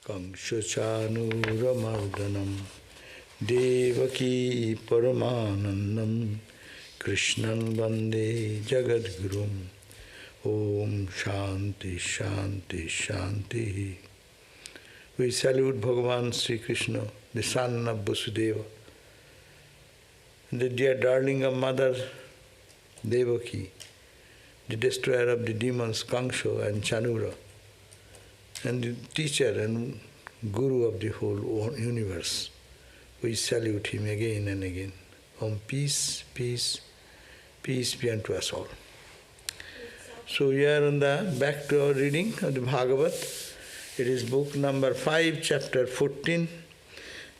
Kamshachanuramardhanam Devaki Paramanandam Krishnan Vande Jagadgurum Om Shanti Shanti Shanti. We salute Bhagavan Sri Krishna, the son of Vasudeva, the dear darling of Mother Devaki, the destroyer of the demons Kamsa and Chanura, and the teacher and guru of the whole universe. We salute him again and again. Om peace, peace, peace be unto us all. So we are on the back to our reading of the Bhagavat. It is book number 5, chapter 14,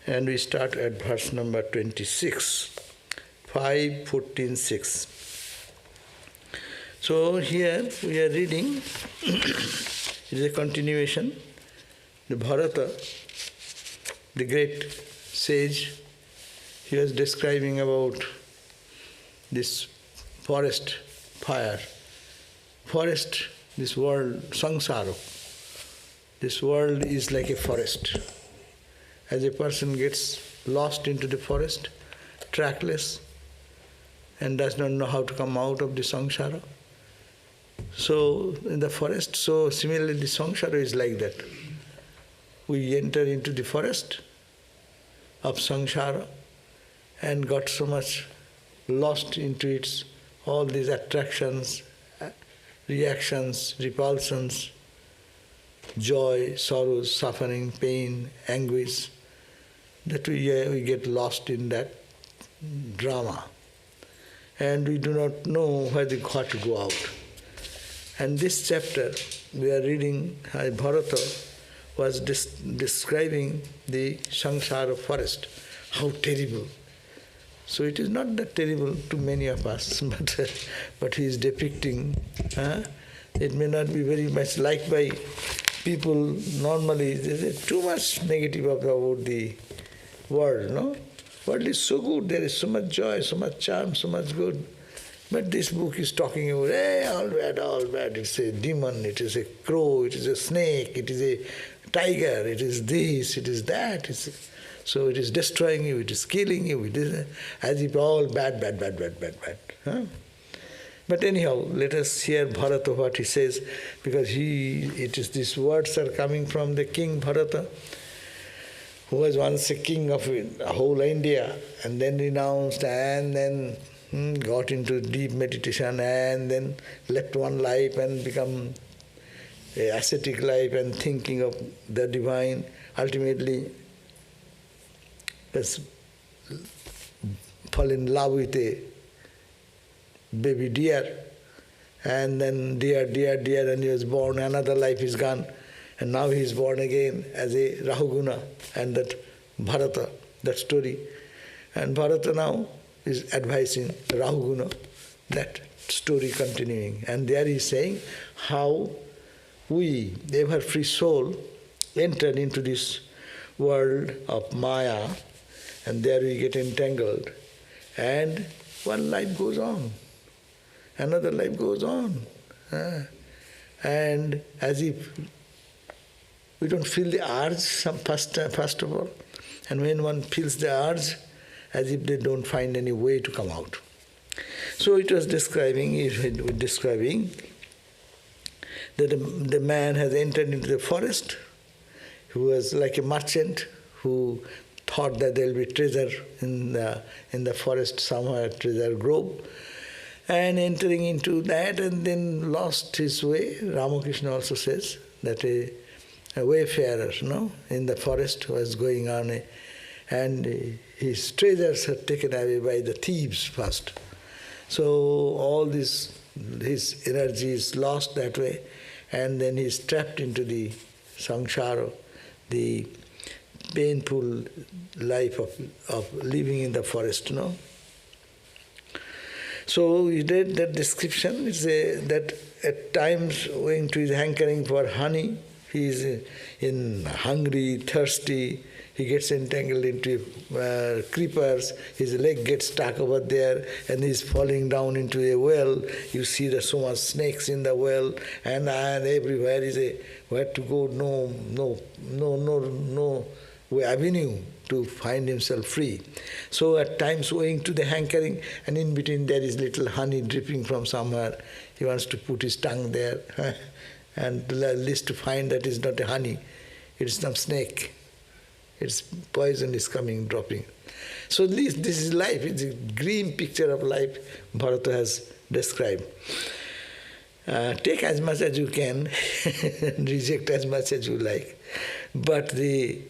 and we start at verse number 26. 5, 14, 6. So here we are reading, it is a continuation. The Bharata, the great sage, he was describing about this forest fire. Forest, this world, samsara. This world is like a forest. As a person gets lost into the forest, trackless, and does not know how to come out of the samsara. So, in the forest, so similarly the samsara is like that. We enter into the forest of samsara and got so much lost into its, all these attractions, reactions, repulsions, joy, sorrows, suffering, pain, anguish, that we get lost in that drama. And we do not know where we got to go out. And this chapter we are reading, Bharata was describing the samsara forest, how terrible. So it is not that terrible to many of us, but he is depicting, it may not be very much liked by people normally. There is too much negative about the world, no? World is so good, there is so much joy, so much charm, so much good. But this book is talking about, hey, all bad, it's a demon, it is a crow, it is a snake, it is a tiger, it is this, it is that. So it is destroying you, it is killing you, it is as if all bad. Huh? But anyhow, let us hear Bharata what he says, because these words are coming from the king Bharata, who was once a king of whole India, and then renounced, and then got into deep meditation, and then left one life and become a ascetic life and thinking of the divine. Ultimately, has fallen in love with a baby deer, and then deer, and he was born, another life is gone, and now he is born again as a Rahuguna, and that Bharata, that story. And Bharata now is advising Rahuguna, that story continuing. And there he is saying how we, the ever-free soul, entered into this world of Maya, and there we get entangled. And one life goes on, another life goes on. And as if we don't feel the urge, first of all. And when one feels the urge, as if they don't find any way to come out. So it was describing that the man has entered into the forest, who was like a merchant who thought that there will be treasure in the forest somewhere, treasure grove, and entering into that and then lost his way. Ramakrishna also says that a wayfarer, in the forest was going on, and his treasures are taken away by the thieves first. So all this, his energy is lost that way, and then he is trapped into the samsara, the painful life of living in the forest, So he read that description, that at times owing to his hankering for honey, he is hungry, thirsty, he gets entangled into creepers, his leg gets stuck over there, and he's falling down into a well. You see there's so much snakes in the well, and everywhere is a where to go, no avenue to find himself free. So at times owing to the hankering, and in between there is little honey dripping from somewhere, he wants to put his tongue there, and at least to find that it's not a honey, it's some snake. Its poison is coming, dropping. So this is life. It's a grim picture of life Bharata has described. Take as much as you can, and reject as much as you like. But the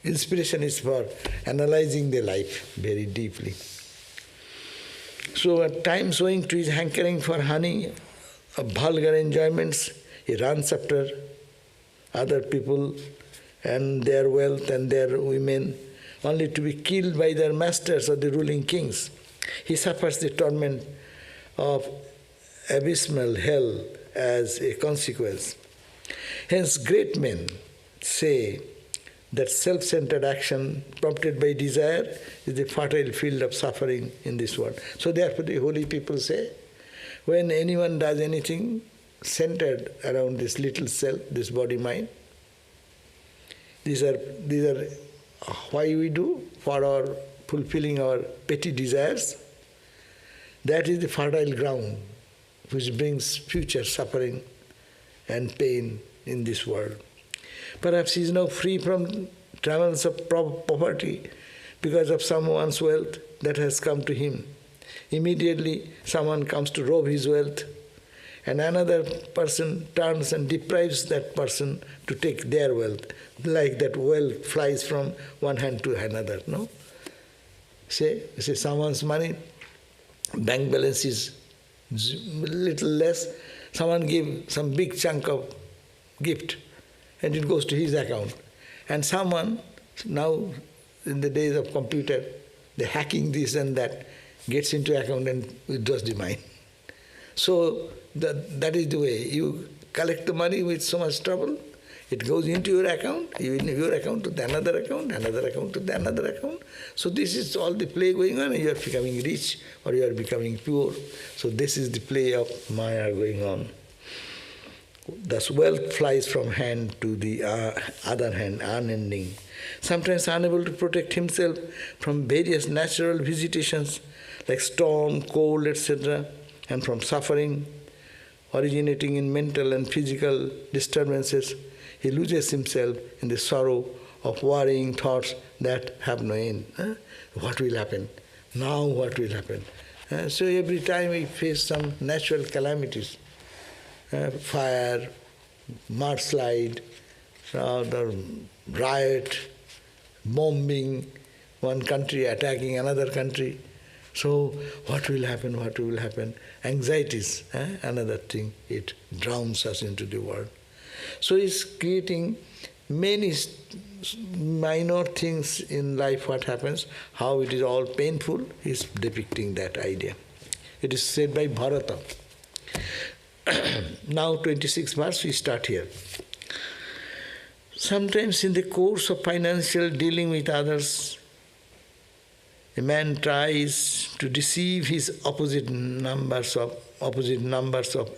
inspiration is for analyzing the life very deeply. So at times, owing to his hankering for honey, of vulgar enjoyments, he runs after other people and their wealth and their women, only to be killed by their masters or the ruling kings. He suffers the torment of abysmal hell as a consequence. Hence, great men say that self-centered action prompted by desire is the fertile field of suffering in this world. So therefore the holy people say, when anyone does anything centered around this little self, this body-mind, these are why we do, for our fulfilling our petty desires. That is the fertile ground which brings future suffering and pain in this world. Perhaps he is now free from trammels of poverty because of someone's wealth that has come to him. Immediately someone comes to rob his wealth, and another person turns and deprives that person to take their wealth, like that wealth flies from one hand to another, no? Say someone's money, bank balance is little less, someone gives some big chunk of gift, and it goes to his account. And someone, now in the days of computer, the hacking this and that, gets into account and withdraws the money. So that is the way. You collect the money with so much trouble, it goes into your account to the another account to the another account. So this is all the play going on, and you are becoming rich or you are becoming poor. So this is the play of Maya going on. Thus wealth flies from hand to the other hand, unending. Sometimes unable to protect himself from various natural visitations like storm, cold, etc., and from suffering originating in mental and physical disturbances, he loses himself in the sorrow of worrying thoughts that have no end. What will happen? Now what will happen? So every time we face some natural calamities, fire, mudslide, the riot, bombing, one country attacking another country. So what will happen? What will happen? Anxieties, another thing, it drowns us into the world. So it's creating many minor things in life, what happens, how it is all painful, is depicting that idea. It is said by Bharata. Now 26th verse, we start here. Sometimes in the course of financial dealing with others, a man tries to deceive his opposite numbers of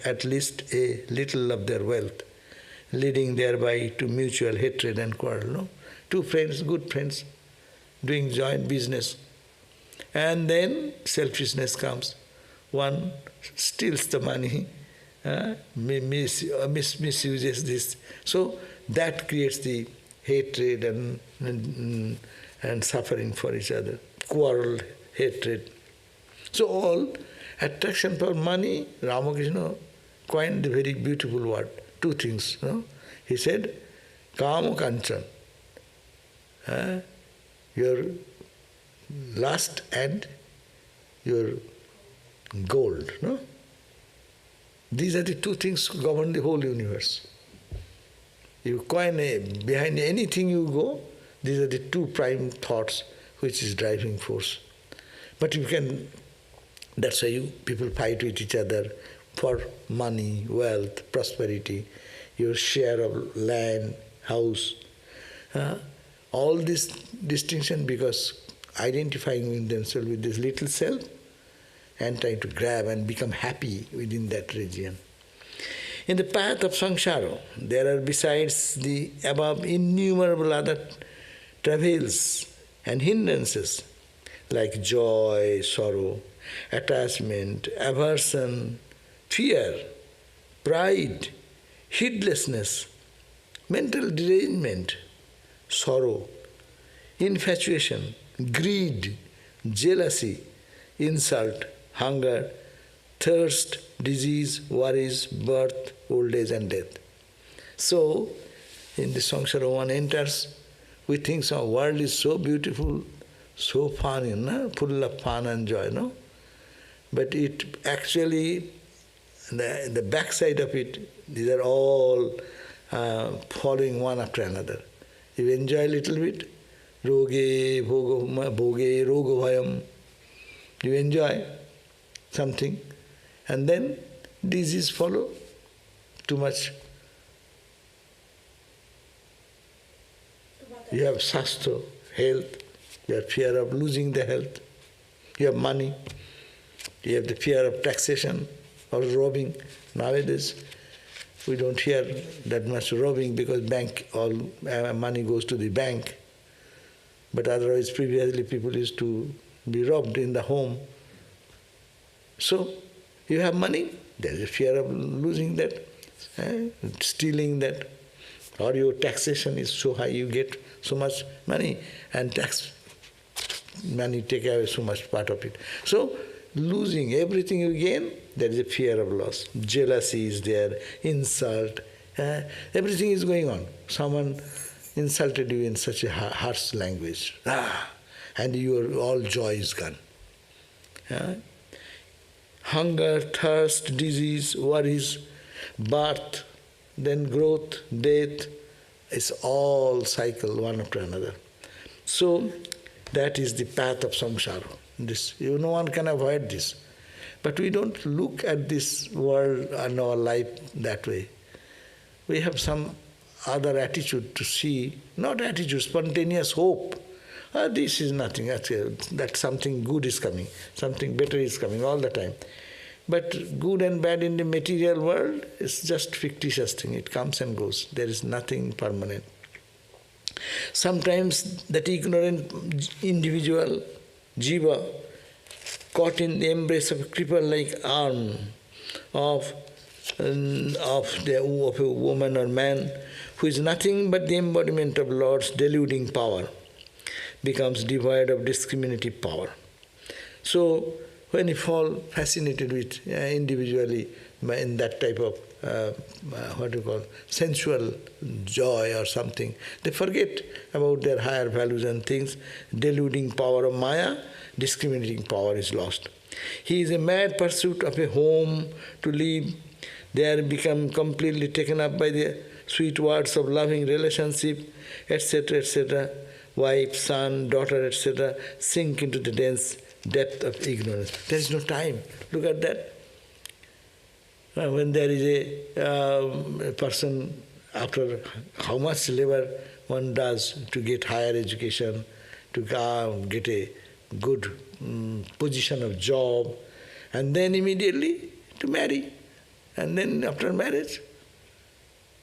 at least a little of their wealth, leading thereby to mutual hatred and quarrel. No? Two friends, good friends, doing joint business. And then selfishness comes. One steals the money, misuses this. So that creates the hatred and suffering for each other. Quarrel, hatred. So all attraction for money, Ramakrishna coined the very beautiful word, two things. No? He said, Kama Kanchan, your lust and your gold. No? These are the two things govern the whole universe. You coin behind anything you go, these are the two prime thoughts which is driving force. But you can, that's why people fight with each other for money, wealth, prosperity, your share of land, house. All this distinction because identifying with themselves with this little self and trying to grab and become happy within that region. In the path of samsara, there are besides the above innumerable other travails and hindrances like joy, sorrow, attachment, aversion, fear, pride, heedlessness, mental derangement, sorrow, infatuation, greed, jealousy, insult, hunger, thirst, disease, worries, birth, old age and death. So, in the samsara one enters, we think our world is so beautiful, so fun, you know, full of fun and joy, no? But it actually, the backside of it, these are all following one after another. You enjoy a little bit, roge, bhoge, rogo bhayam. You enjoy something, and then disease follow, too much. You have sastha, health, you have fear of losing the health, you have money, you have the fear of taxation or robbing. Nowadays, we don't hear that much robbing because bank, all money goes to the bank. But otherwise, previously people used to be robbed in the home. So, you have money, there is a fear of losing that, stealing that, or your taxation is so high, you get so much money, and tax money take away so much part of it. So, losing everything you gain, there is a fear of loss. Jealousy is there, insult, everything is going on. Someone insulted you in such a harsh language, and your all joy is gone. Hunger, thirst, disease, worries, birth, then growth, death, it's all cycle one after another. So that is the path of samsara. This, no one can avoid this. But we don't look at this world and our life that way. We have some other attitude to see, not attitude, spontaneous hope. This is nothing, that something good is coming, something better is coming all the time. But good and bad in the material world is just fictitious thing. It comes and goes. There is nothing permanent. Sometimes that ignorant individual, jiva, caught in the embrace of a cripple-like arm of a woman or man who is nothing but the embodiment of Lord's deluding power, becomes devoid of discriminative power. So, when you fall fascinated with individually in that type of sensual joy or something, they forget about their higher values and things. Deluding power of Maya, discriminating power is lost. He is a mad pursuit of a home to live. They are become completely taken up by the sweet words of loving relationship, etc., etc. Wife, son, daughter, etc. sink into the dense depth of ignorance. There is no time. Look at that. When there is a person, after how much labor one does to get higher education, to get a good position of job, and then immediately to marry. And then after marriage,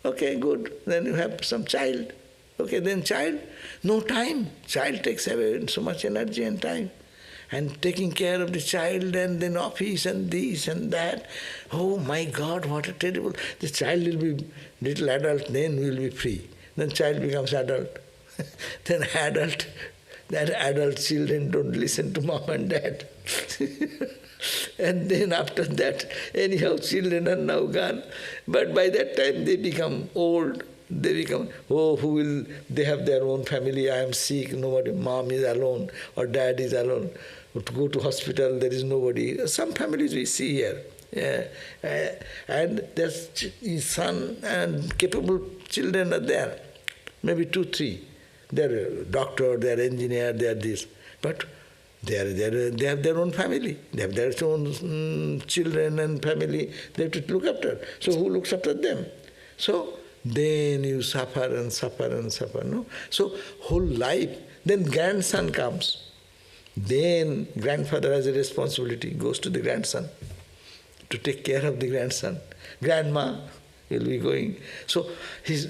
okay, good, then you have some child. Okay, then child, no time. Child takes away so much energy and time. And taking care of the child and then office and this and that. Oh my God, what a terrible... The child will be little adult, then we will be free. Then child becomes adult. Then adult, that adult children don't listen to mom and dad. And then after that, anyhow, children are now gone. But by that time they become old. They become, they have their own family, I am sick, nobody, mom is alone or dad is alone. To go to hospital, there is nobody. Some families we see here. And there's son and capable children are there. Maybe 2, 3. They're a doctor, they're engineer, they're this. But they have their own family. They have their own children and family they have to look after. So who looks after them? So then you suffer and suffer and suffer, no? So whole life, then grandson comes. Then grandfather has a responsibility, goes to the grandson to take care of the grandson. Grandma will be going. So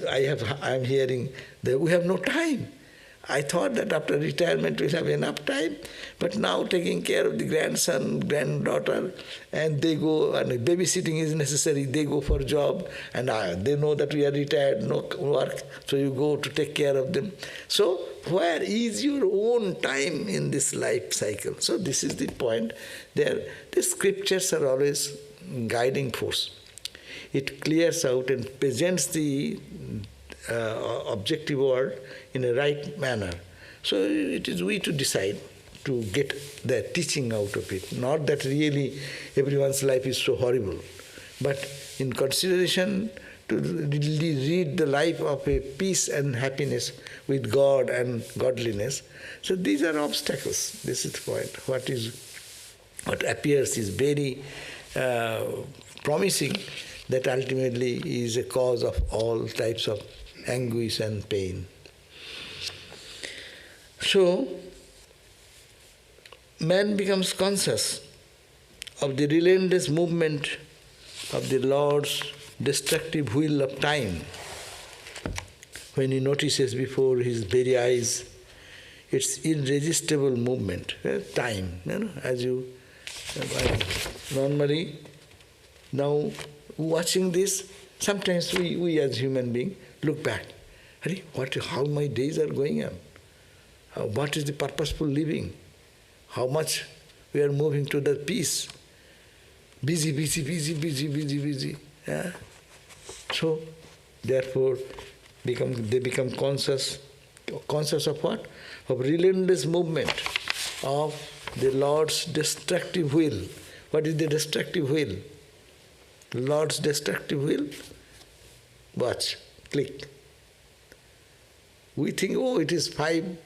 I am hearing that we have no time. I thought that after retirement we'll have enough time, but now taking care of the grandson, granddaughter, and they go, and babysitting is necessary, they go for job, and they know that we are retired, no work, so you go to take care of them. So where is your own time in this life cycle? So this is the point. The scriptures are always guiding force. It clears out and presents the objective world in a right manner. So it is we to decide to get the teaching out of it. Not that really everyone's life is so horrible, but in consideration to read the life of a peace and happiness with God and godliness. So these are obstacles. This is the point. What appears is very promising, that ultimately is a cause of all types of anguish and pain. So, man becomes conscious of the relentless movement of the Lord's destructive wheel of time. When he notices before his very eyes its irresistible movement, time, as you normally, now watching this, sometimes we as human beings look back. How my days are going on? What is the purposeful living? How much we are moving to the peace? Busy. Yeah? So, therefore, they become conscious. Conscious of what? Of relentless movement of the Lord's destructive will. What is the destructive will? Lord's destructive will? Watch, click. We think, it is 5,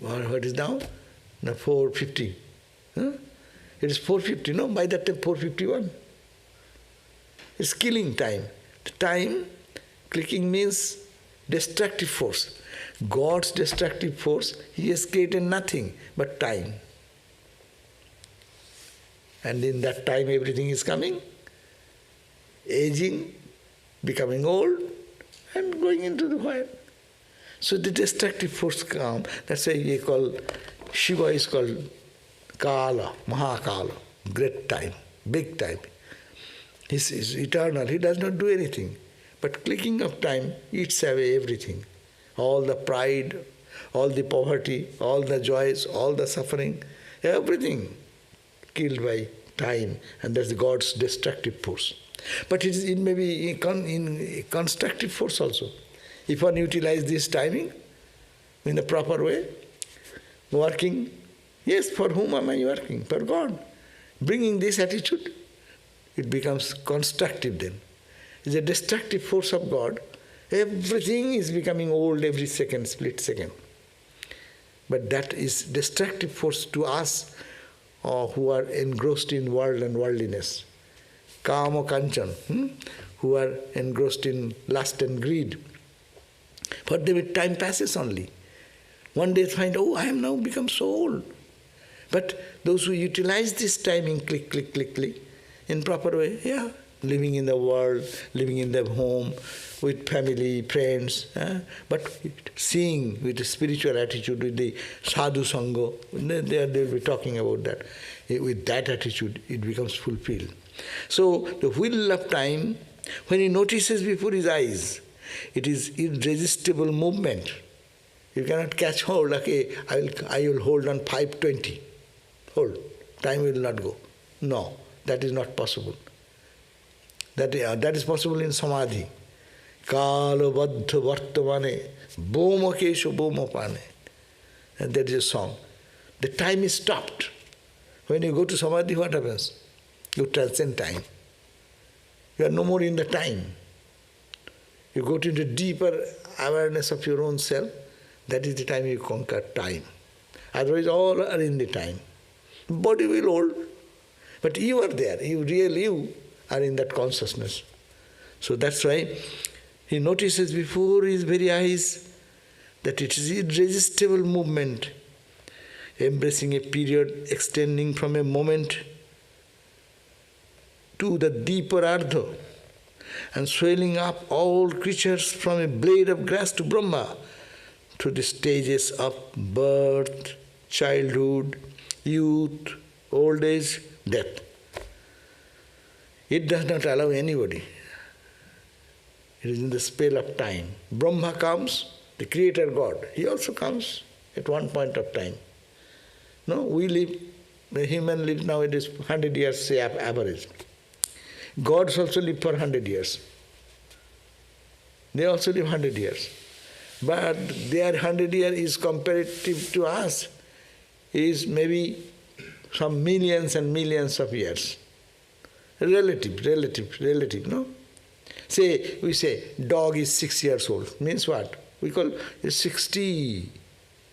what is now? Now 4:50. Huh? It is 4:50, no? By that time 4:51. It's killing time. The time, clicking means destructive force. God's destructive force, he has created nothing but time. And in that time everything is coming, aging, becoming old, and going into the fire. So the destructive force comes. That's why we call, Shiva is called Kala, Mahakala, great time, big time. He is eternal, he does not do anything. But clicking of time eats away everything. All the pride, all the poverty, all the joys, all the suffering, everything killed by time, and that's God's destructive force. But it may be in constructive force also. If one utilizes this timing in the proper way, working, yes, for whom am I working? For God. Bringing this attitude, it becomes constructive then. It's a destructive force of God. Everything is becoming old every second, split second. But that is destructive force to us who are engrossed in world and worldliness. Kama kanchan, who are engrossed in lust and greed. For them time passes only. One day find, I am now become so old. But those who utilize this timing, click, in proper way, living in the world, living in their home, with family, friends, but seeing with a spiritual attitude, with the sadhu sangha, they will be talking about that. With that attitude, it becomes fulfilled. So the wheel of time, when he notices before his eyes, it is irresistible movement. You cannot catch hold, okay, I will hold on 5:20. Hold, time will not go. No, that is not possible. That is possible in samadhi. Kala baddha vartamane, boma kesho boma pane. And that is a song. The time is stopped. When you go to samadhi, what happens? You transcend time. You are no more in the time. You go to the deeper awareness of your own self. That is the time you conquer time. Otherwise, all are in the time. Body will hold, but you are there. You are in that consciousness. So that's why he notices before his very eyes that it is irresistible movement, embracing a period extending from a moment to the deeper ardha, and swelling up all creatures from a blade of grass to Brahma, through the stages of birth, childhood, youth, old age, death. It does not allow anybody. It is in the spell of time. Brahma comes, the creator God. He also comes at one point of time. No, we live, the human lives nowadays 100 years, say average. Gods also live for 100 years. They also live 100 years. But their 100 years is comparative to us, is maybe some millions and millions of years. Relative, no? We say, dog is 6 years old. Means what? We call it 60.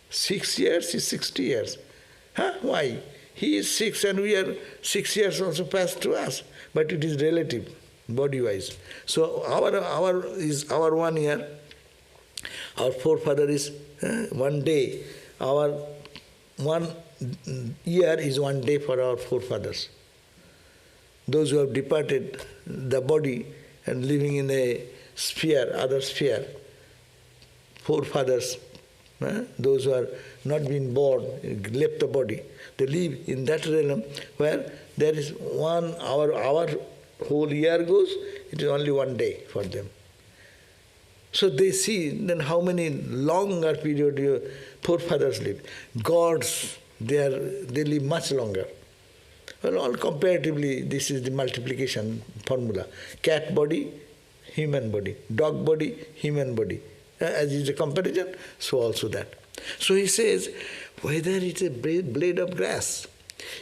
6 years is 60 years. Why? He is 6 and we are 6 years also passed to us. But it is relative, body-wise. So our 1 year, our forefather is 1 day. Our 1 year is 1 day for our forefathers. Those who have departed the body and living in a sphere, other sphere, forefathers, those who are not been born, left the body, they live in that realm where there is our whole year goes, it is only 1 day for them. So they see then how many longer period your forefathers live. Gods, they live much longer. Well, all comparatively, this is the multiplication formula. Cat body, human body. Dog body, human body. As is a comparison, so also that. So he says, whether it's a blade of grass,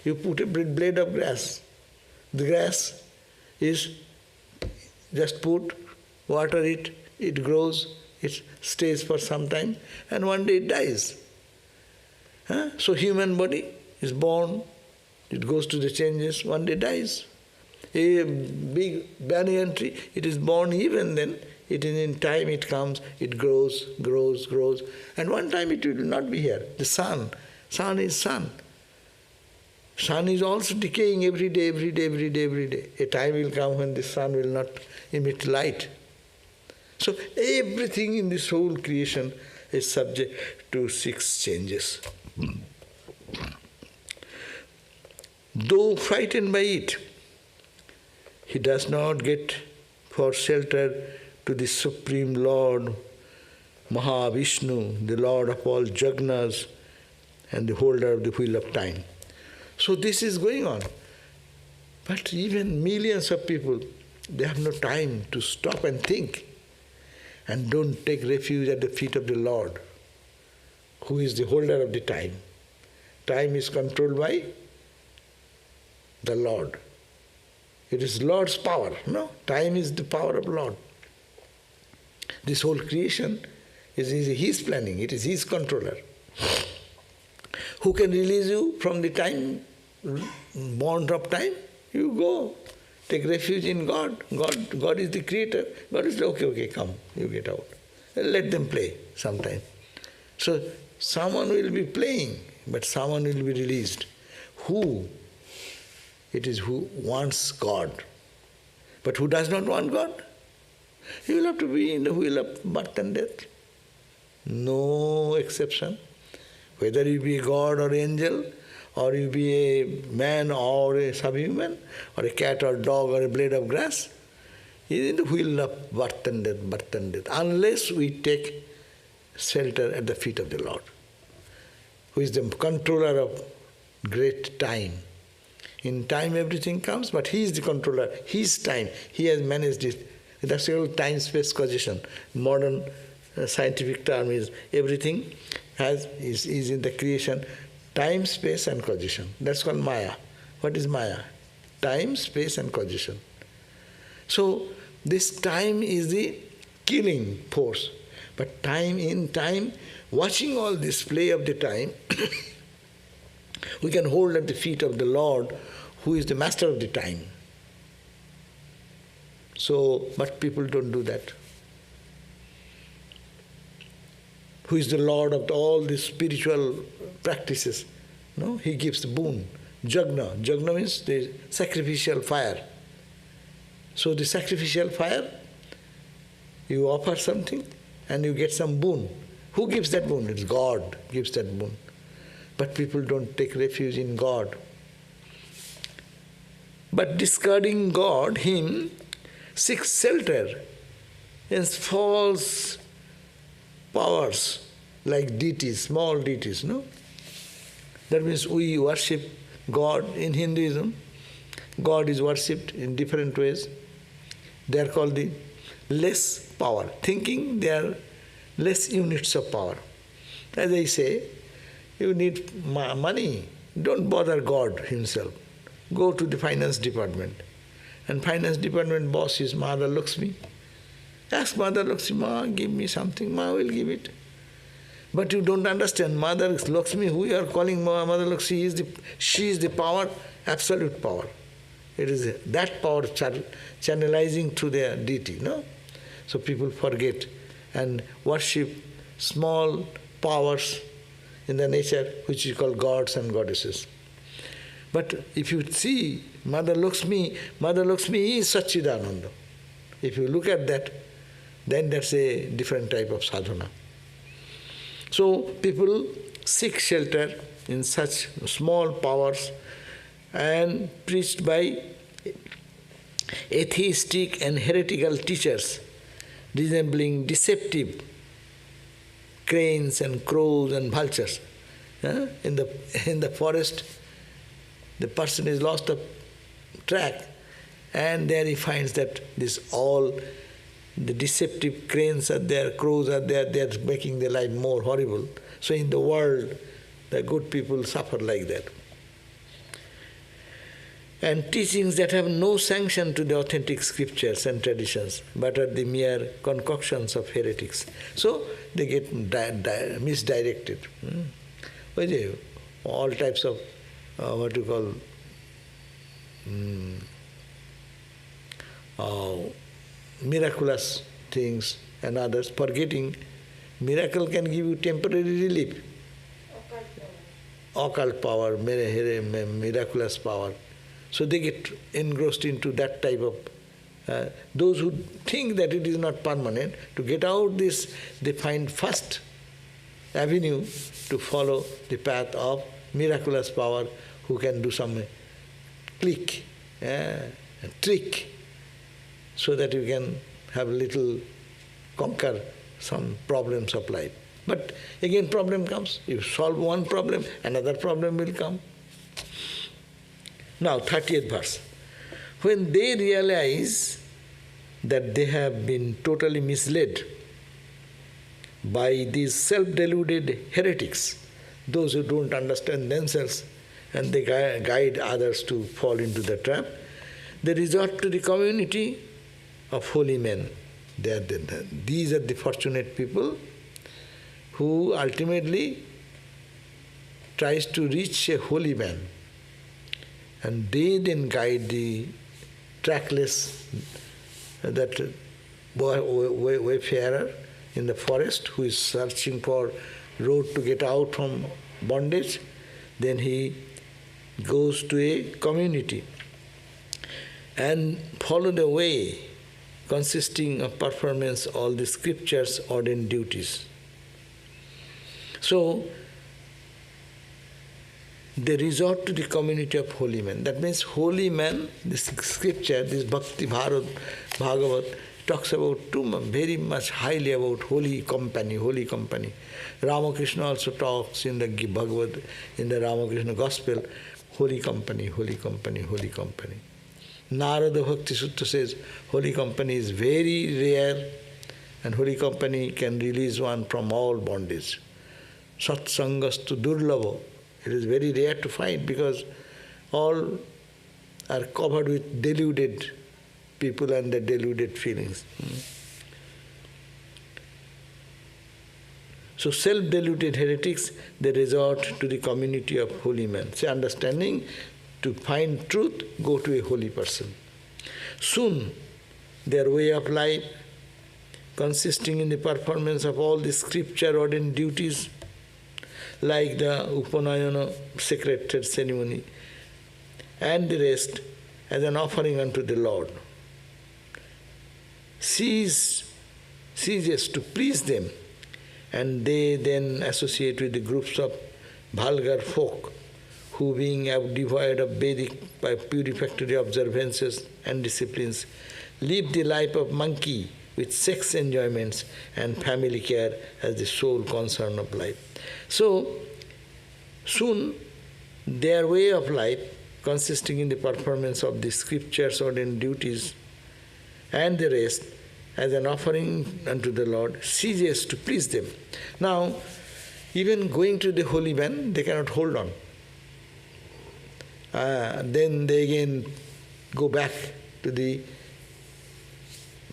you put a blade of grass, the grass is just put, water it, it grows, it stays for some time, and one day it dies. So human body is born, it goes to the changes, one day dies. A big banyan tree, it is born even then, it is in time it comes, it grows, and one time it will not be here. The sun is sun. Sun is also decaying every day. A time will come when the sun will not emit light. So everything in this whole creation is subject to 6 changes. Though frightened by it, he does not get for shelter to the Supreme Lord, Mahavishnu, the Lord of all Jagnas and the holder of the wheel of time. So this is going on. But even millions of people, they have no time to stop and think and don't take refuge at the feet of the Lord, who is the holder of the time. Time is controlled by the Lord. It is Lord's power, no? Time is the power of Lord. This whole creation is His planning, it is His controller. Who can release you from the time, bond of time? You go. Take refuge in God. God is the creator. God is okay, come, you get out. Let them play sometime. So someone will be playing, but someone will be released. Who? It is who wants God. But who does not want God? He will have to be in the wheel of birth and death. No exception. Whether you be a God or angel, or you be a man or a subhuman, or a cat or a dog or a blade of grass, he is in the wheel of birth and death, unless we take shelter at the feet of the Lord, who is the controller of great time. In time everything comes, but He is the controller. His time, He has managed it. That's called time-space causation. Modern scientific term is everything is in the creation. Time, space and causation. That's called Maya. What is Maya? Time, space and causation. So this time is the killing force. But in time, watching all this play of the time, we can hold at the feet of the Lord, who is the master of the time. So, but people don't do that. Who is the Lord of all these spiritual practices? No, he gives the boon. Jagna. Jagna means the sacrificial fire. So the sacrificial fire, you offer something and you get some boon. Who gives that boon? It's God gives that boon. But people don't take refuge in God. But discarding God, him seeks shelter in false powers like deities, small deities, no? That means we worship God in Hinduism. God is worshipped in different ways. They are called the less power. Thinking they are less units of power. As I say, you need money. Don't bother God himself. Go to the finance department. And finance department boss is Mother Lakshmi. Ask Mother Lakshmi, Ma, give me something. Ma will give it. But you don't understand, Mother Lakshmi, who you are calling Mother Lakshmi, she is the power, absolute power. It is that power channelizing through their deity, no? So people forget and worship small powers in the nature which is called gods and goddesses. But if you see Mother Lakshmi is Satchidananda. If you look at that, then that's a different type of sadhana. So people seek shelter in such small powers and preached by atheistic and heretical teachers resembling deceptive cranes and crows and vultures. In the forest, the person is lost of track, and there he finds that the deceptive cranes are there, crows are there, they are making their life more horrible. So in the world, the good people suffer like that. And teachings that have no sanction to the authentic scriptures and traditions, but are the mere concoctions of heretics. So they get misdirected. All types of, miraculous things and others, forgetting miracle can give you temporary relief. Occult power, miraculous power. So they get engrossed into that type of, those who think that it is not permanent, to get out this, they find first avenue to follow the path of miraculous power, who can do some click, a trick, so that you can have little conquer some problems of life. But again problem comes. You solve one problem, another problem will come. Now 30th verse. When they realize that they have been totally misled by these self-deluded heretics, those who don't understand themselves and they guide others to fall into the trap, they resort to the community of holy men. These are the fortunate people who ultimately tries to reach a holy man, and they then guide the trackless, that wayfarer in the forest who is searching for road to get out from bondage. Then he goes to a community and follow the way consisting of performance all the scriptures' ordained duties. So they resort to the community of holy men. That means holy men, this scripture, this Bhakti Bhagavat, talks about very much highly about holy company, holy company. Ramakrishna also talks in the Bhagavad, in the Ramakrishna Gospel, holy company, holy company, holy company. Narada Bhakti Sutta says holy company is very rare, and holy company can release one from all bondage. Satsangastu durlavo. It is very rare to find because all are covered with deluded people and their deluded feelings. So self-deluded heretics, they resort to the community of holy men. Say, understanding, to find truth, go to a holy person. Soon, their way of life, consisting in the performance of all the scripture ordained duties, like the Upanayana sacred ceremony, and the rest as an offering unto the Lord. Ceases to please them, and they then associate with the groups of vulgar folk who, being devoid of Vedic purificatory observances and disciplines, live the life of monkey with sex enjoyments and family care as the sole concern of life. So, soon their way of life, consisting in the performance of the scriptures ordained duties and the rest, as an offering unto the Lord, ceases to please them. Now, even going to the holy man, they cannot hold on. Then they again go back to the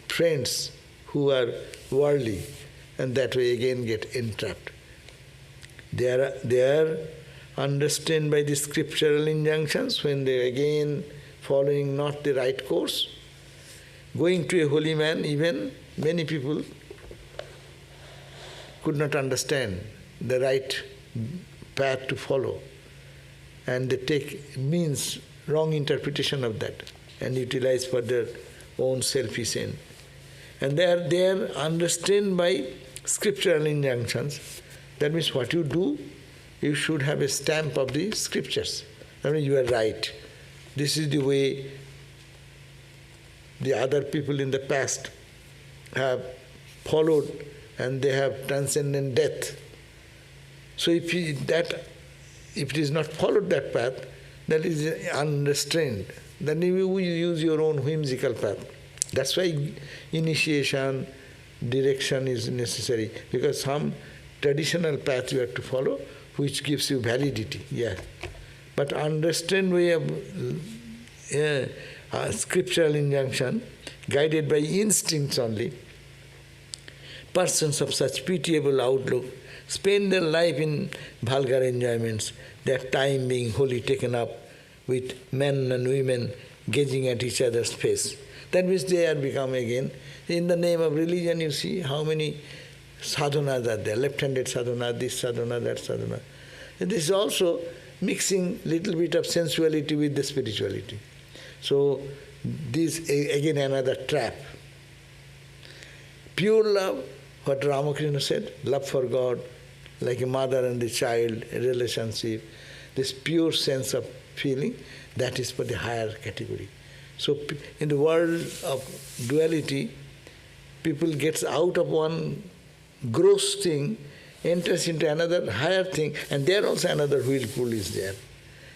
friends who are worldly, and that way again get entrapped. They are understood by the scriptural injunctions when they again following not the right course. Going to a holy man, even many people could not understand the right path to follow, and they take means wrong interpretation of that and utilize for their own selfish end. And they are understood by scriptural injunctions. That means what you do, you should have a stamp of the scriptures. That means you are right. This is the way the other people in the past have followed, and they have transcended death. So if it is not followed that path, that is unrestrained. Then you use your own whimsical path. That's why initiation, direction is necessary, because some traditional path you have to follow, which gives you validity. Yeah, but unrestrained way of scriptural injunction, guided by instincts only, persons of such pitiable outlook spend their life in vulgar enjoyments, their time being wholly taken up with men and women gazing at each other's face. That means they are become again, in the name of religion, you see how many sadhanas are there, left-handed sadhana, this sadhana, that sadhana. And this is also mixing little bit of sensuality with the spirituality. So this again another trap. Pure love, what Ramakrishna said, love for God, like a mother and the child, a relationship, this pure sense of feeling, that is for the higher category. So in the world of duality, people gets out of one gross thing, enters into another higher thing, and there also another whirlpool is there.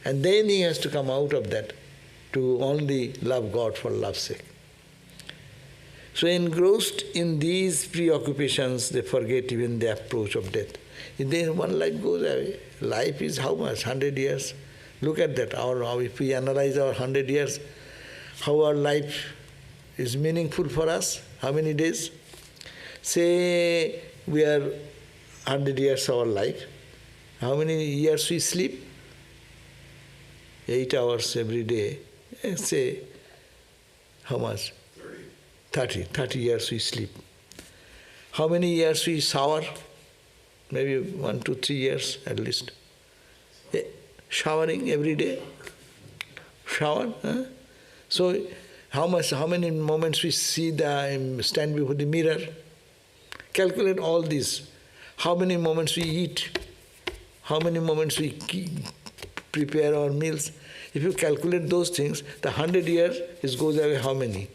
And then he has to come out of that to only love God for love's sake. So engrossed in these preoccupations, they forget even the approach of death. Then one life goes away. Life is how much? 100 years. Look at that. If we analyze our 100 years, how our life is meaningful for us, how many days? Say we are 100 years our life. How many years we sleep? 8 hours every day. Say, how much? 30 years we sleep. How many years we shower? Maybe 1 to 3 years at least. Showering every day. Shower. Huh? So how many moments we see stand before the mirror? Calculate all this. How many moments we eat? How many moments we prepare our meals? If you calculate those things, the 100 years goes away how many?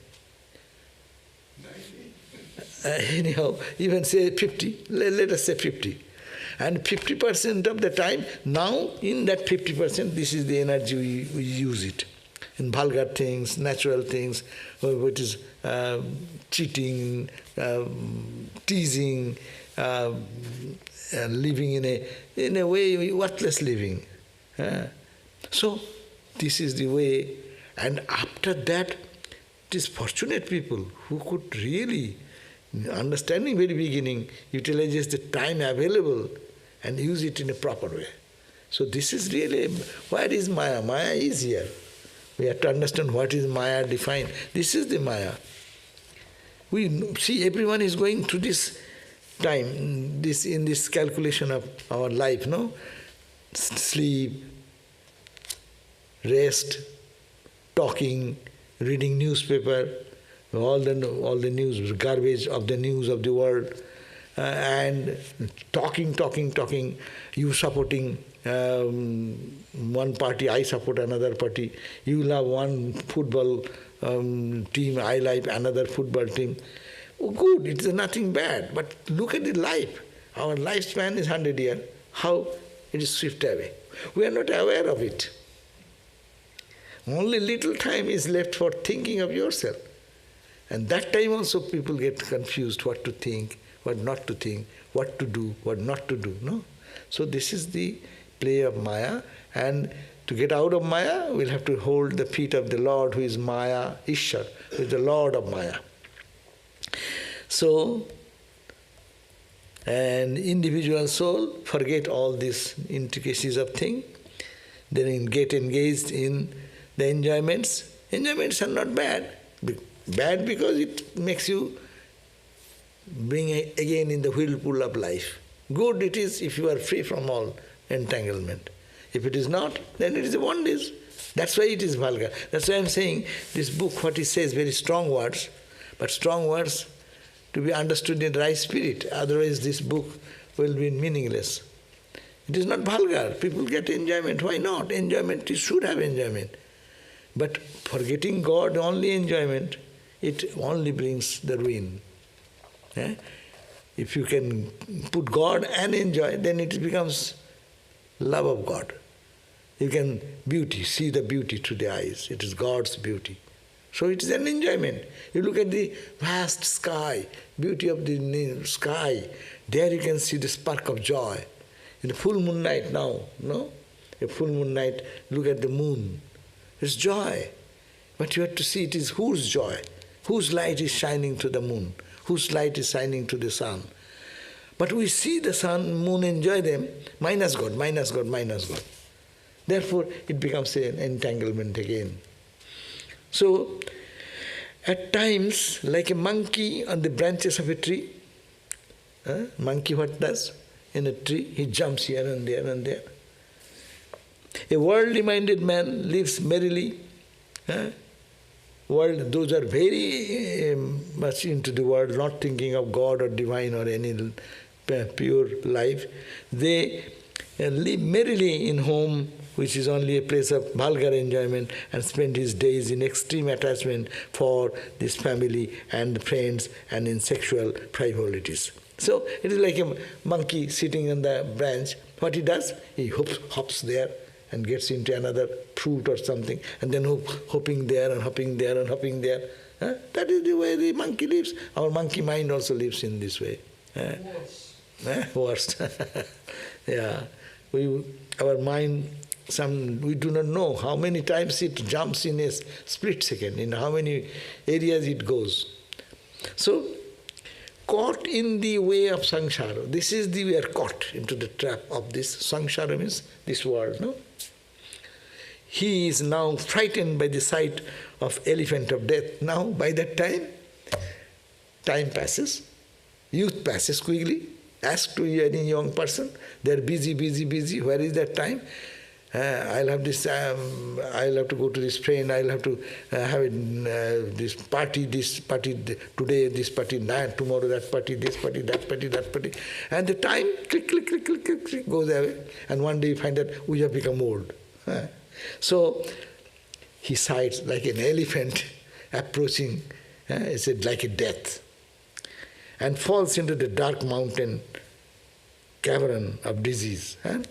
Anyhow, even say 50, let us say 50. And 50% of the time, now in that 50%, this is the energy we use it. In vulgar things, natural things, which is cheating, teasing, living in a way, worthless living. So, this is the way. And after that, it is fortunate people who could really, understanding very beginning, utilizes the time available and use it in a proper way. So this is really, where is Maya? Maya is here. We have to understand what is Maya defined. This is the Maya. We see everyone is going through this time, in this calculation of our life, no? Sleep, rest, talking, reading newspaper, all the news, garbage of the news of the world, and talking. You supporting one party, I support another party. You love one football team, I like another football team. Oh, good, it's nothing bad. But look at the life. Our lifespan is 100 years. How it is swept away. We are not aware of it. Only little time is left for thinking of yourself. And that time also people get confused what to think, what not to think, what to do, what not to do. No? So this is the play of Maya, and to get out of Maya, we'll have to hold the feet of the Lord who is Maya, Ishar, who is the Lord of Maya. So, an individual soul forget all these intricacies of things, then get engaged in the enjoyments. Enjoyments are not bad. Bad because it makes you bring again in the whirlpool of life. Good it is if you are free from all entanglement. If it is not, then it is a bondage. That's why it is vulgar. That's why I am saying this book, what it says, very strong words, but strong words to be understood in the right spirit. Otherwise this book will be meaningless. It is not vulgar. People get enjoyment. Why not? Enjoyment, you should have enjoyment. But forgetting God, only enjoyment, it only brings the ruin. If you can put God and enjoy, then it becomes love of God. You can see the beauty through the eyes. It is God's beauty. So it is an enjoyment. You look at the vast sky, beauty of the sky. There you can see the spark of joy. In the full moon night now, no? A full moon night, look at the moon. It's joy. But you have to see it is whose joy? Whose light is shining to the moon? Whose light is shining to the sun? But we see the sun, moon, enjoy them, minus God. Therefore, it becomes an entanglement again. So, at times, like a monkey on the branches of a tree, monkey what does? In a tree, he jumps here and there and there. A worldly-minded man lives merrily. Those are very much into the world, not thinking of God or divine or any pure life. They live merrily in home, which is only a place of vulgar enjoyment, and spend his days in extreme attachment for this family and friends and in sexual frivolities. So it is like a monkey sitting on the branch. What he does? He hops there and gets into another fruit or something, and then hopping there and hopping there and hopping there. That is the way the monkey lives. Our monkey mind also lives in this way. Worse. Yeah. Our mind, we do not know how many times it jumps in a split second, in how many areas it goes. So, caught in the way of samsara. This is we are caught into the trap of this. Samsara means this world, no? He is now frightened by the sight of elephant of death. Now, by that time passes, youth passes quickly. Ask to any young person, they are busy. Where is that time? I'll have to go to this friend, I'll have to have this party today, this party, tomorrow that party, this party, that party, that party. And the time, click, goes away. And one day you find that we have become old. So he sights like an elephant approaching, it's like a death, and falls into the dark mountain cavern of disease. And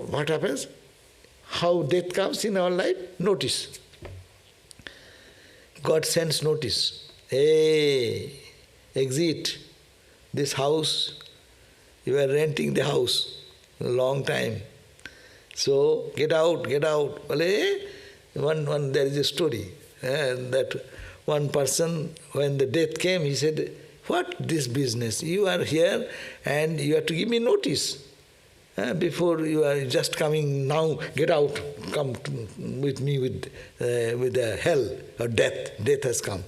what happens? How death comes in our life? Notice. God sends notice. Hey, exit this house. You are renting the house a long time. So get out. Well, there is a story that one person, when the death came, he said, "What this business? You are here and you have to give me notice. Before you are just coming now, get out, come with me with the hell or death. Death has come."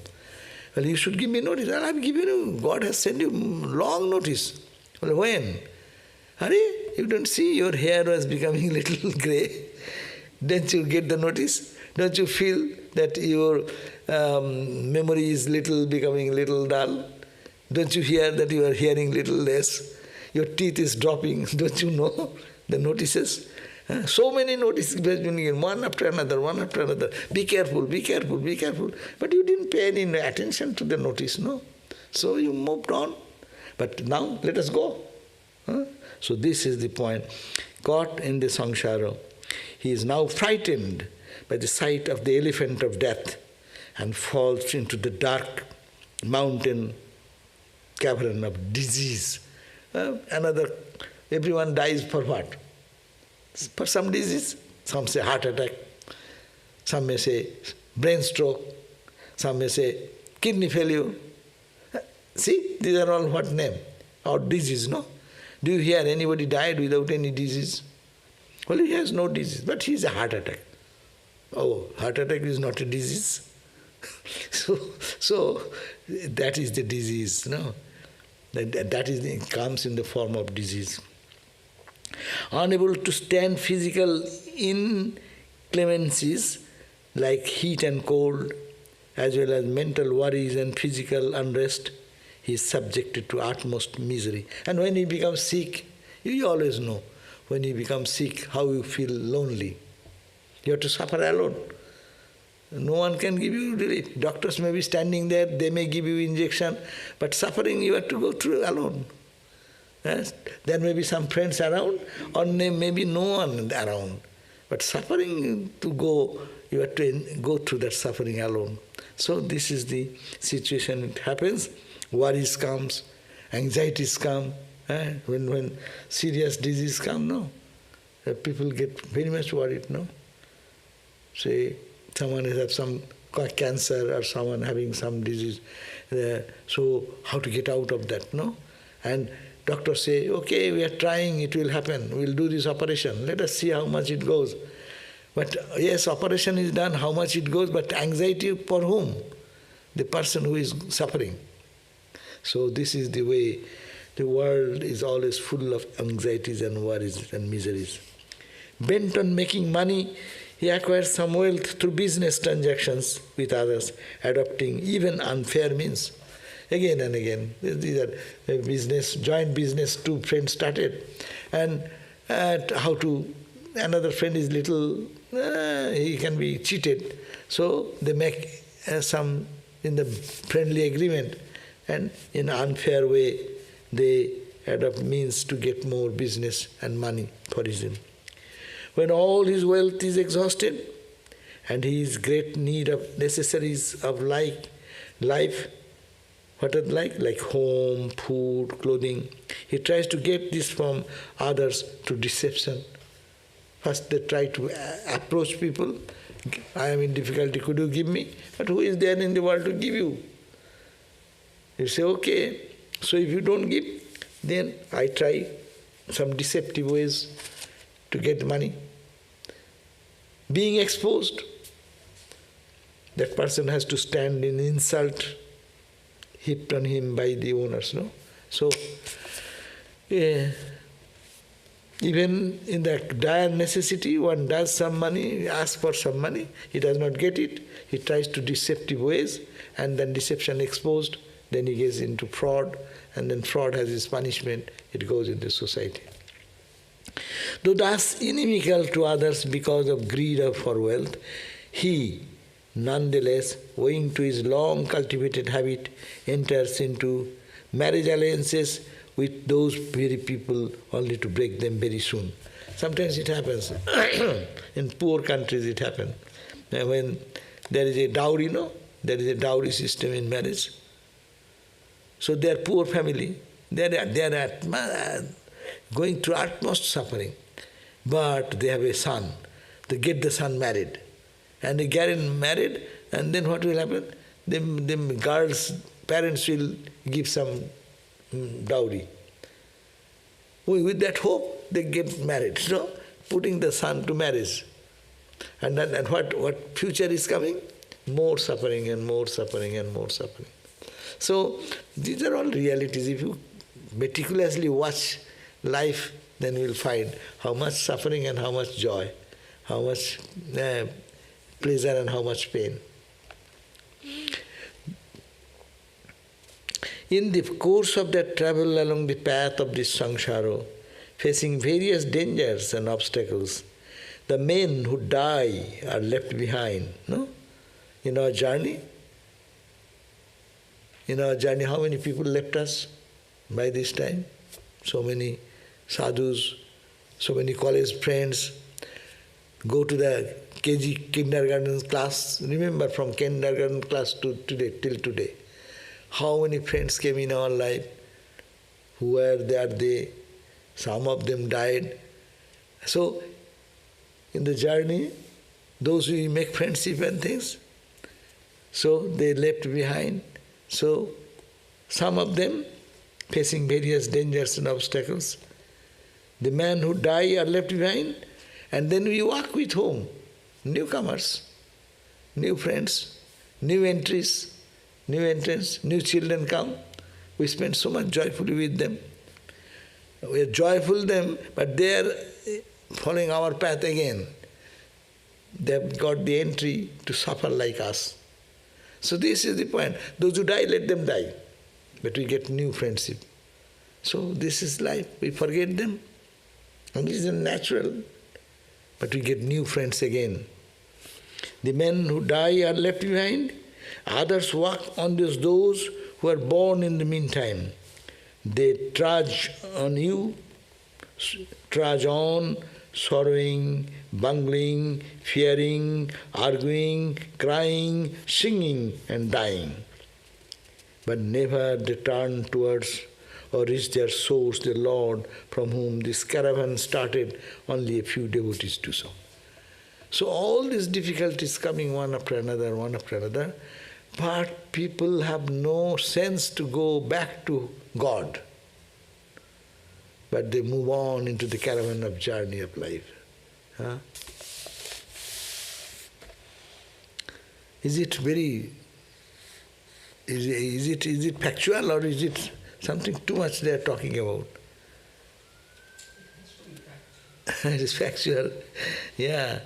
Well, you should give me notice. Well, I'm giving you, God has sent you long notice. Well, when? Hurry, you don't see your hair was becoming little grey. Don't you get the notice? Don't you feel that your memory is becoming little dull? Don't you hear that you are hearing little less? Your teeth is dropping. Don't you know the notices? So many notices, one after another, one after another. Be careful, be careful, be careful. But you didn't pay any attention to the notice, no? So you moved on. But now, let us go. So this is the point. Caught in the samsara, he is now frightened by the sight of the elephant of death and falls into the dark mountain cavern of disease. Everyone dies for what? For some disease. Some say heart attack, some may say brain stroke, some may say kidney failure. See, these are all what name? Or disease, no? Do you hear anybody died without any disease? Well, he has no disease, but he has a heart attack. Oh, heart attack is not a disease. so that is the disease, no? It comes in the form of disease. Unable to stand physical inclemencies like heat and cold, as well as mental worries and physical unrest, he is subjected to utmost misery. And when he becomes sick, you always know, when you become sick, how you feel lonely. You have to suffer alone. No one can give you relief. Doctors may be standing there, they may give you injection, but suffering you have to go through alone. Yes? There may be some friends around, or there may be no one around. But suffering to go, you have to go through that suffering alone. So this is the situation. It happens. Worries comes, anxieties come. When serious disease come, no? People get very much worried, no? Say, someone has some cancer or someone having some disease. So how to get out of that, no? And doctors say, okay, we are trying, it will happen. We'll do this operation. Let us see how much it goes. But yes, operation is done, how much it goes, but anxiety for whom? The person who is suffering. So this is the way the world is always full of anxieties and worries and miseries. Bent on making money, he acquires some wealth through business transactions with others, adopting even unfair means. Again and again, these are joint business, two friends started. And another friend is little, he can be cheated. So they make some in the friendly agreement, and in an unfair way, they adopt means to get more business and money for him. When all his wealth is exhausted, and he is great need of necessaries of life, what are like home, food, clothing, he tries to get this from others through deception. First they try to approach people. I am in difficulty, could you give me? But who is there in the world to give you? You say, okay. So if you don't give, then I try some deceptive ways to get money. Being exposed, that person has to stand in insult heaped on him by the owners, no? So, even in the dire necessity, one does some money, asks for some money, he does not get it, he tries to deceptive ways, and then deception exposed, then he gets into fraud, and then fraud has its punishment, it goes into society. Though thus inimical to others because of greed for wealth, he, nonetheless, owing to his long cultivated habit, enters into marriage alliances with those very people only to break them very soon. Sometimes it happens. In poor countries it happens. When there is a dowry, there is a dowry system in marriage. So they are poor family. They are going through utmost suffering. But they have a son. They get the son married. And they get him married, and then what will happen? The girl's parents will give some dowry. With that hope, they get married, putting the son to marriage. And what future is coming? More suffering and more suffering and more suffering. So these are all realities. If you meticulously watch life, then you will find how much suffering and how much joy, how much pleasure and how much pain. In the course of their travel along the path of this samsara, facing various dangers and obstacles, the men who die are left behind. No? In our journey, how many people left us by this time? So many sadhus, so many college friends. Go to the KG kindergarten class. Remember, from kindergarten class to today, till today, how many friends came in our life? Who were there? Some of them died. So, in the journey, those who make friendship and things, so they left behind. So, some of them facing various dangers and obstacles. The men who die are left behind, and then we walk with whom? Newcomers, new friends, new entries, new entrants, new children come. We spend so much joyfully with them. We are joyful them, but they are following our path again. They have got the entry to suffer like us. So this is the point. Those who die, let them die. But we get new friendship. So this is life. We forget them. And this is natural. But we get new friends again. The men who die are left behind. Others walk on those who are born in the meantime. They trudge on, sorrowing, bungling, fearing, arguing, crying, singing and dying. But never they turn towards or reach their source, the Lord, from whom this caravan started. Only a few devotees do so. So all these difficulties coming one after another, but people have no sense to go back to God. But they move on into the caravan of journey of life. Huh? Is it factual, or is it something too much they are talking about? It is factual, yeah.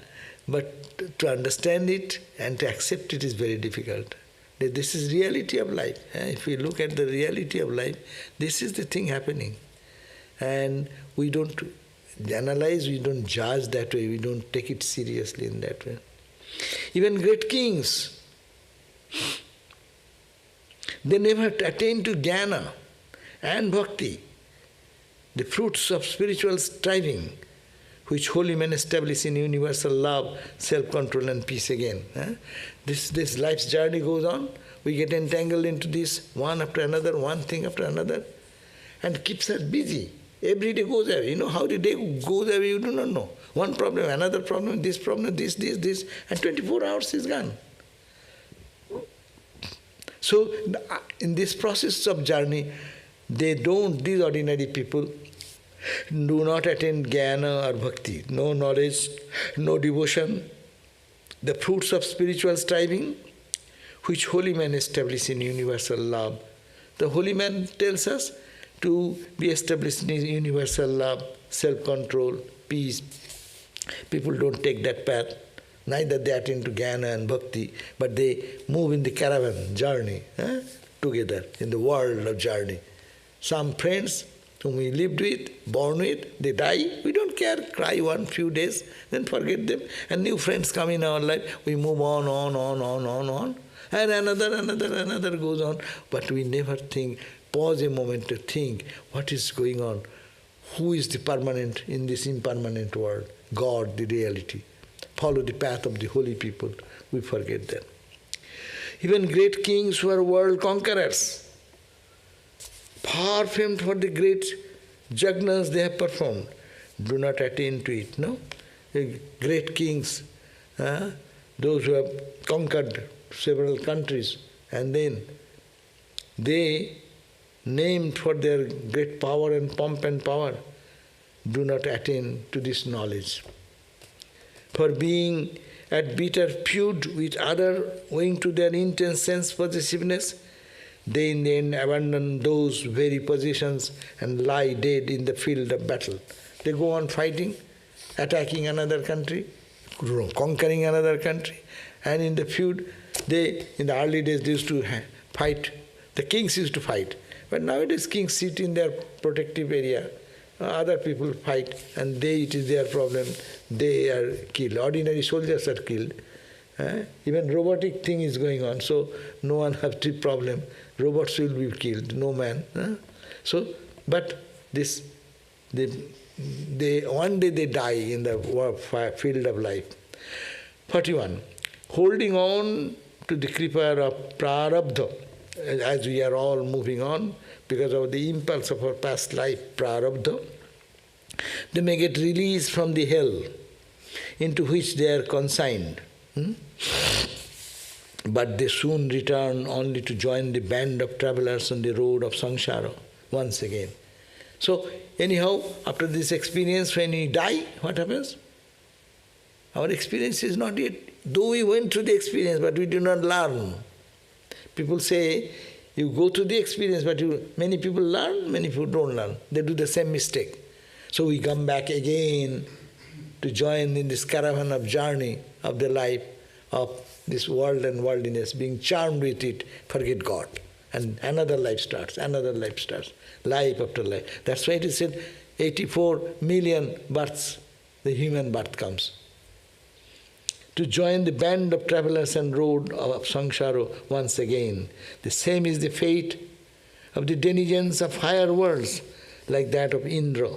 But to understand it and to accept it is very difficult. This is reality of life. If we look at the reality of life, this is the thing happening. And we don't analyze, we don't judge that way, we don't take it seriously in that way. Even great kings, they never attain to jnana and bhakti, the fruits of spiritual striving, which holy men establish in universal love, self-control and peace again. This life's journey goes on. We get entangled into this one after another, one thing after another, and keeps us busy. Every day goes away. How the day goes away, you do not know. One problem, another problem, this, and 24 hours is gone. So, in this process of journey, these ordinary people do not attain jnana or bhakti, no knowledge, no devotion, the fruits of spiritual striving, which holy men establish in universal love. The holy man tells us to be established in universal love, self-control, peace. People don't take that path. Neither they attain to jnana and bhakti, but they move in the caravan journey together in the world of journey. Some friends whom we lived with, born with, they die. We don't care, cry one few days, then forget them. And new friends come in our life, we move on. And another goes on. But we never think, pause a moment to think, what is going on? Who is the permanent in this impermanent world? God, the reality. Follow the path of the holy people. We forget that. Even great kings who are world conquerors, far famed for the great jagnas they have performed, do not attain to it. No? The great kings, those who have conquered several countries, and then they, named for their great power and pomp and power, do not attain to this knowledge. For being at bitter feud with other owing to their intense sense possessiveness, they in the end abandon those very positions and lie dead in the field of battle. They go on fighting, attacking another country, conquering another country, and in the feud, in the early days, they used to fight. The kings used to fight. But nowadays, kings sit in their protective area. Other people fight, and it is their problem. They are killed. Ordinary soldiers are killed. Even robotic thing is going on, so no one has the problem. Robots will be killed, no man. But one day they die in the field of life. 41. Holding on to the kripa of prarabdha, as we are all moving on, because of the impulse of our past life, prarabdha, they may get released from the hell into which they are consigned. But they soon return only to join the band of travelers on the road of samsara once again. So anyhow, after this experience, when we die, what happens? Our experience is not yet, though we went through the experience, but we do not learn. People say, you go through the experience, but many people learn, many people don't learn. They do the same mistake. So we come back again to join in this caravan of journey of the life of this world and worldliness, being charmed with it, forget God. And another life starts, life after life. That's why it is said 84 million births, the human birth comes. To join the band of travelers and road of samsara once again. The same is the fate of the denizens of higher worlds, like that of Indra.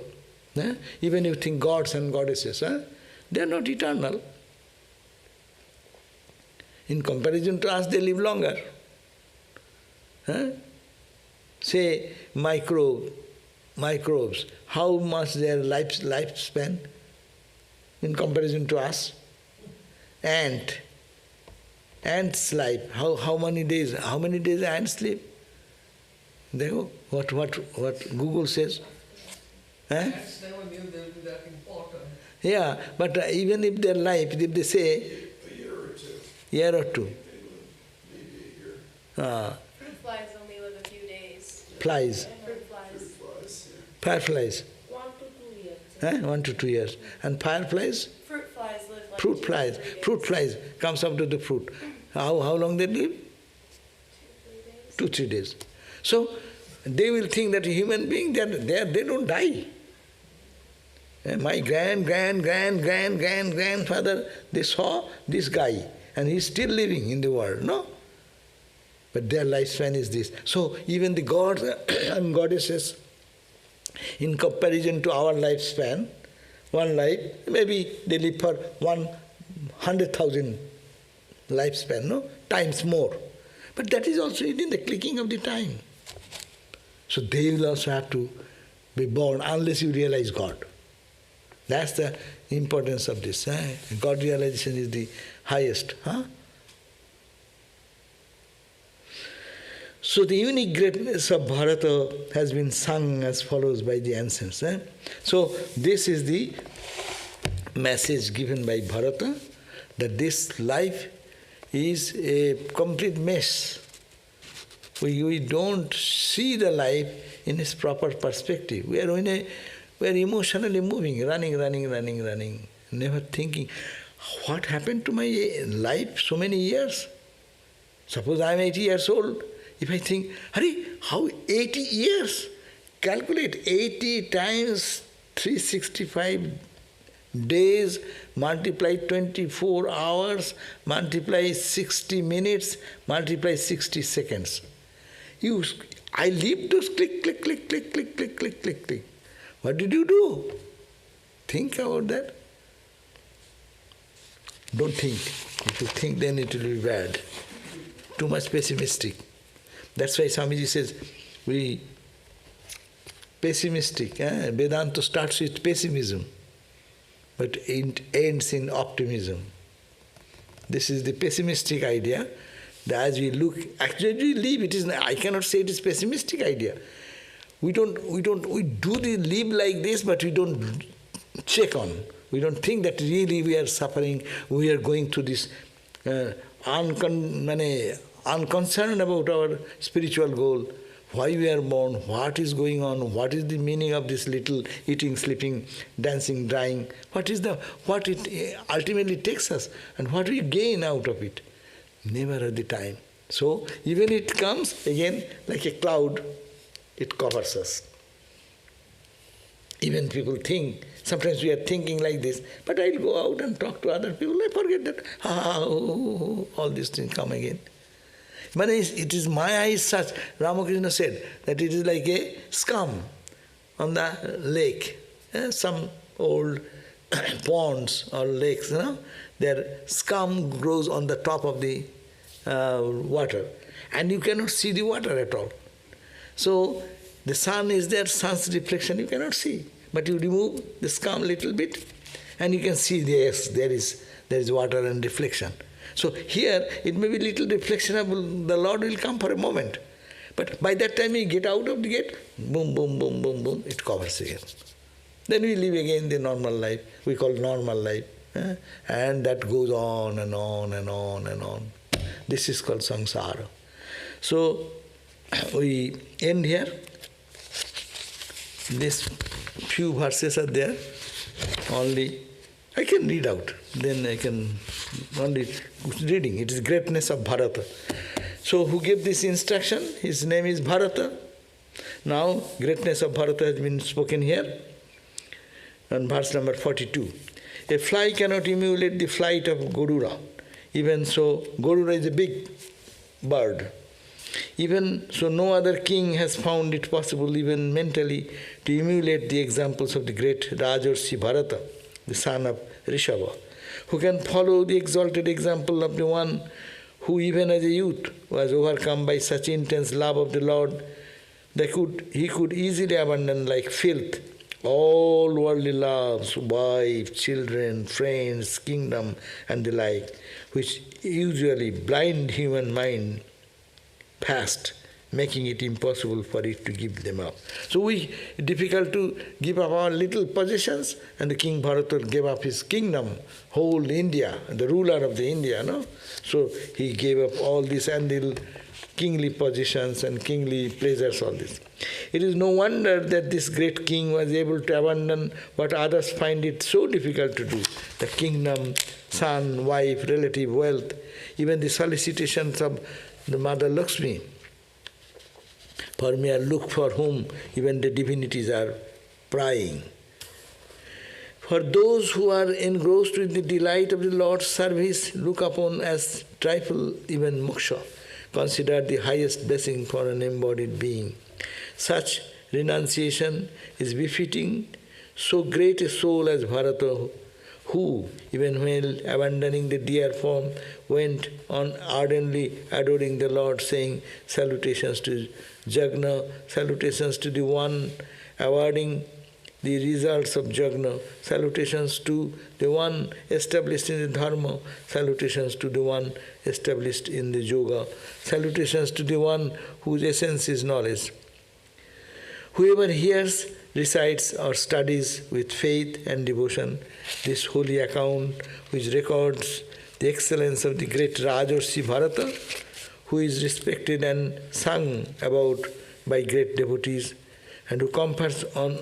Even if you think gods and goddesses, they are not eternal. In comparison to us, they live longer. Say microbes, how much their lifespan in comparison to us? Ant's life, how many days ants live? They go, what Google says. Ants never knew they would be that important. Yeah, but even if their life, if they say a year or two. Maybe a year. Fruit flies only live a few days. Flies. Fruit flies. Fireflies. 1 to 2 years. 1 to 2 years. And fireflies? Fruit flies live like Fruit 2 to flies. 3 days. Fruit flies comes up to the fruit. How long they live? 2 2, 3 days. 3 days. So they will think that a human being, they don't die. My grandfather, they saw this guy and he's still living in the world, no? But their lifespan is this. So even the gods and goddesses, in comparison to our lifespan, one life, maybe they live for 100,000 lifespan, no? Times more. But that is also within the clicking of the time. So they will also have to be born unless you realize God. That's the importance of this. God realization is the highest. So the unique greatness of Bharata has been sung as follows by the ancients. So this is the message given by Bharata, that this life is a complete mess. We don't see the life in its proper perspective. We are emotionally moving, running, never thinking, what happened to my life so many years? Suppose I am 80 years old. If I think, how 80 years? Calculate 80 times 365 days, multiply 24 hours, multiply 60 minutes, multiply 60 seconds. I leave those click. What did you do? Think about that. Don't think. If you think, then it will be bad. Too much pessimistic. That's why Swamiji says, pessimistic. Vedanta starts with pessimism, but it ends in optimism. This is the pessimistic idea. That as we look, actually live, I cannot say it is pessimistic idea. We do the live like this, but we don't check on. We don't think that really we are suffering, we are going through this unconcerned about our spiritual goal, why we are born, what is going on, what is the meaning of this little eating, sleeping, dancing, dying, what it ultimately takes us, and what we gain out of it. Never at the time. So even it comes again like a cloud, it covers us. Even people think, sometimes we are thinking like this, but I'll go out and talk to other people, I forget that, all these things come again. But it is my eyes such, Ramakrishna said, that it is like a scum on the lake. Some old ponds or lakes, their scum grows on the top of the water, and you cannot see the water at all. So the sun is there, sun's reflection you cannot see, but you remove the scum a little bit, and you can see, yes, there is water and reflection. So here it may be little reflection of the Lord will come for a moment, but by that time you get out of the gate, boom, boom, boom, boom, boom, it covers again. Then we live again the normal life, we call normal life, and that goes on and on and on and on. This is called samsara. So we end here. These few verses are there. Only I can read out. Then I can only reading. It is greatness of Bharata. So who gave this instruction? His name is Bharata. Now greatness of Bharata has been spoken here. On verse number 42. A fly cannot emulate the flight of Garuda. Even so, Garuda is a big bird. Even so, no other king has found it possible, even mentally, to emulate the examples of the great Rajarsi Bharata, the son of Rishabha, who can follow the exalted example of the one who, even as a youth, was overcome by such intense love of the Lord that he could easily abandon like filth all worldly loves, wife, children, friends, kingdom, and the like, which usually blind human mind past, making it impossible for it to give them up. So difficult to give up our little possessions, and the King Bharata gave up his kingdom, whole India, the ruler of the India, So he gave up all this and the kingly positions and kingly pleasures, all this. It is no wonder that this great king was able to abandon what others find it so difficult to do, the kingdom, son, wife, relative, wealth, even the solicitations of the mother Lakshmi, for mere look for whom even the divinities are prying. For those who are engrossed with the delight of the Lord's service, look upon as trifle even moksha, considered the highest blessing for an embodied being. Such renunciation is befitting so great a soul as Bharata, who, even while abandoning the dear form, went on ardently adoring the Lord, saying salutations to Jagna, salutations to the one awarding the results of Jagna, salutations to the one established in the Dharma, salutations to the one established in the Yoga, salutations to the one whose essence is knowledge. Whoever hears, recites or studies with faith and devotion this holy account which records the excellence of the great Rajarsi Bharata, who is respected and sung about by great devotees, and who confers on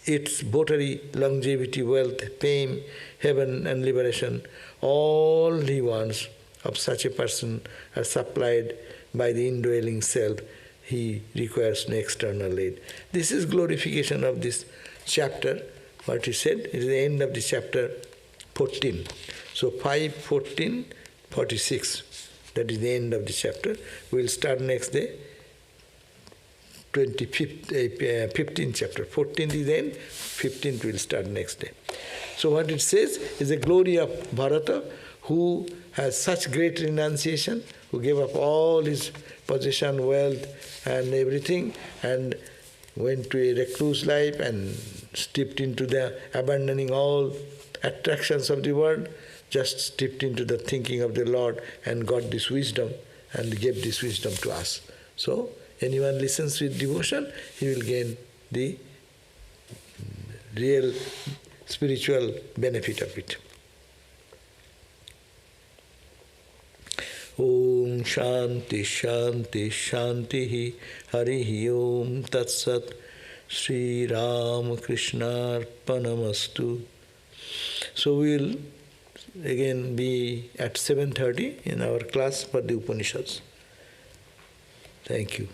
its votary longevity, wealth, fame, heaven and liberation, all he wants of such a person are supplied by the indwelling self. He requires no external aid. This is glorification of this chapter, what he said. It is the end of the chapter 14. So 5, 14, 46. That is the end of the chapter. We will start next day, 15th chapter. 14th is the end, 15th we will start next day. So what it says is the glory of Bharata, who has such great renunciation, who gave up all his possession, wealth and everything, and went to a recluse life and stepped into the abandoning all attractions of the world, just stepped into the thinking of the Lord and got this wisdom and gave this wisdom to us. So anyone listens with devotion, he will gain the real spiritual benefit of it. Om Shanti Shanti Shanti Hari Om Tat Sat Sri Ram Krishna Arpanamastu. So we'll again be at 7:30 in our class for the Upanishads. Thank you.